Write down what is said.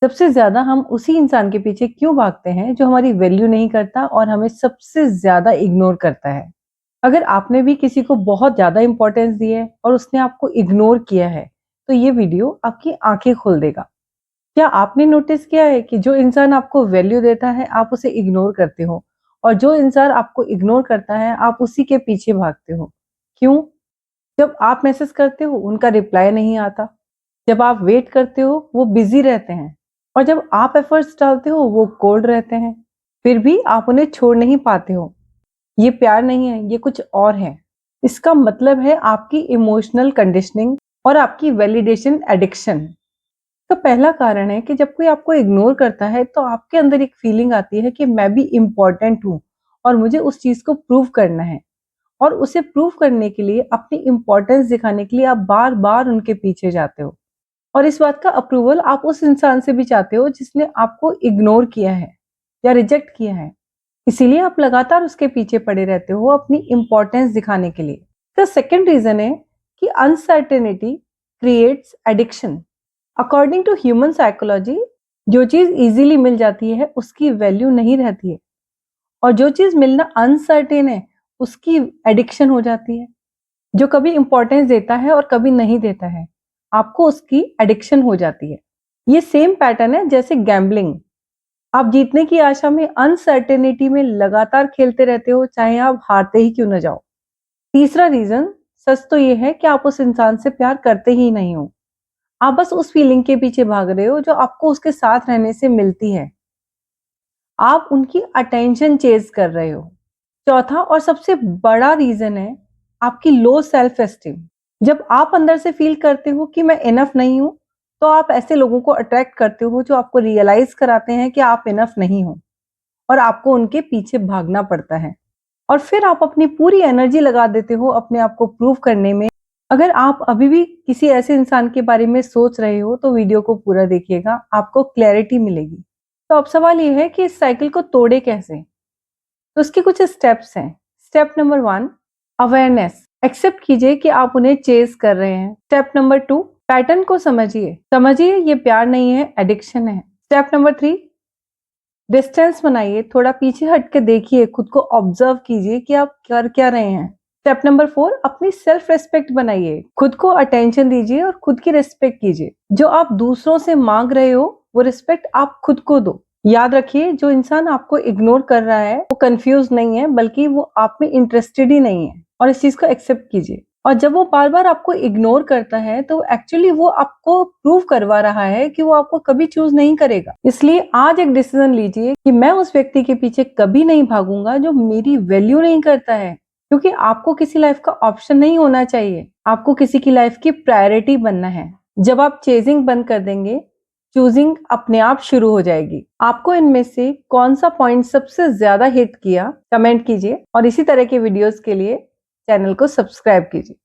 सबसे ज्यादा हम उसी इंसान के पीछे क्यों भागते हैं जो हमारी वैल्यू नहीं करता और हमें सबसे ज्यादा इग्नोर करता है। अगर आपने भी किसी को बहुत ज्यादा इंपॉर्टेंस दी है और उसने आपको इग्नोर किया है, तो ये वीडियो आपकी आंखें खोल देगा। क्या आपने नोटिस किया है कि जो इंसान आपको वैल्यू देता है आप उसे इग्नोर करते हो, और जो इंसान आपको इग्नोर करता है आप उसी के पीछे भागते हो? क्यों? जब आप मैसेज करते हो उनका रिप्लाई नहीं आता, जब आप वेट करते हो वो बिजी रहते हैं, और जब आप एफर्ट्स डालते हो वो कोल्ड रहते हैं। फिर भी आप उन्हें छोड़ नहीं पाते हो। ये प्यार नहीं है, ये कुछ और है। इसका मतलब है आपकी इमोशनल कंडीशनिंग और आपकी वैलिडेशन एडिक्शन। तो पहला कारण है कि जब कोई आपको इग्नोर करता है तो आपके अंदर एक फीलिंग आती है कि मैं भी इम्पोर्टेंट हूँ और मुझे उस चीज को प्रूव करना है। और उसे प्रूव करने के लिए, अपनी इम्पोर्टेंस दिखाने के लिए आप बार बार उनके पीछे जाते हो। और इस बात का अप्रूवल आप उस इंसान से भी चाहते हो जिसने आपको इग्नोर किया है या रिजेक्ट किया है। इसीलिए आप लगातार उसके पीछे पड़े रहते हो अपनी इम्पोर्टेंस दिखाने के लिए। द सेकेंड रीजन है कि uncertainty creates addiction. According to human psychology, जो चीज इजीली मिल जाती है उसकी वैल्यू नहीं रहती है, और जो चीज मिलना अनसर्टेन है उसकी एडिक्शन हो जाती है। जो कभी इंपॉर्टेंस देता है और कभी नहीं देता है, आपको उसकी एडिक्शन हो जाती है। ये सेम पैटर्न है जैसे गैम्बलिंग। आप जीतने की आशा में अनसर्टेनिटी में लगातार खेलते रहते हो, चाहे आप हारते ही क्यों न जाओ। तीसरा रीजन, सच तो ये है कि आप उस इंसान से प्यार करते ही नहीं हो। आप बस उस फीलिंग के पीछे भाग रहे हो जो आपको उसके साथ रहने से मिलती है। आप उनकी अटेंशन चेज कर रहे हो। चौथा और सबसे बड़ा रीजन है आपकी लो सेल्फ एस्टीम। जब आप अंदर से फील करते हो कि मैं इनफ नहीं हूं, तो आप ऐसे लोगों को अट्रैक्ट करते हो जो आपको रियलाइज कराते हैं कि आप इनफ नहीं हो, और आपको उनके पीछे भागना पड़ता है। और फिर आप अपनी पूरी एनर्जी लगा देते हो अपने आप को प्रूव करने में। अगर आप अभी भी किसी ऐसे इंसान के बारे में सोच रहे हो तो वीडियो को पूरा देखिएगा, आपको क्लैरिटी मिलेगी। तो अब सवाल ये है कि इस साइकिल को तोड़े कैसे। तो उसके कुछ स्टेप्स हैं। Step number 1, awareness. एक्सेप्ट कीजिए कि आप उन्हें चेज कर रहे हैं। स्टेप नंबर 2, पैटर्न को समझिए। समझिए ये प्यार नहीं है, एडिक्शन है। स्टेप नंबर 3, डिस्टेंस बनाइए, थोड़ा पीछे हट के देखिए, खुद को ऑब्जर्व कीजिए कि आप कर क्या रहे हैं। स्टेप नंबर 4, अपनी सेल्फ रेस्पेक्ट बनाइए, खुद को अटेंशन दीजिए और खुद की रेस्पेक्ट कीजिए। जो आप दूसरों से मांग रहे हो वो रिस्पेक्ट आप खुद को दो। याद रखिए, जो इंसान आपको इग्नोर कर रहा है वो कंफ्यूज नहीं है, बल्कि वो आप में इंटरेस्टेड ही नहीं है, और इस चीज को एक्सेप्ट कीजिए। और जब वो बार बार आपको इग्नोर करता है तो एक्चुअली वो आपको प्रूव करवा रहा है कि वो आपको कभी चूज नहीं करेगा। इसलिए आज एक डिसीजन लीजिए कि मैं उस व्यक्ति के पीछे कभी नहीं भागूंगा जो मेरी वैल्यू नहीं करता है। क्योंकि आपको किसी लाइफ का ऑप्शन नहीं होना चाहिए, आपको किसी की लाइफ की प्रायोरिटी बनना है। जब आप चेजिंग बंद कर देंगे, चूजिंग अपने आप शुरू हो जाएगी। आपको इनमें से कौन सा पॉइंट सबसे ज्यादा हिट किया, कमेंट कीजिए, और इसी तरह के वीडियोस के लिए चैनल को सब्सक्राइब कीजिए।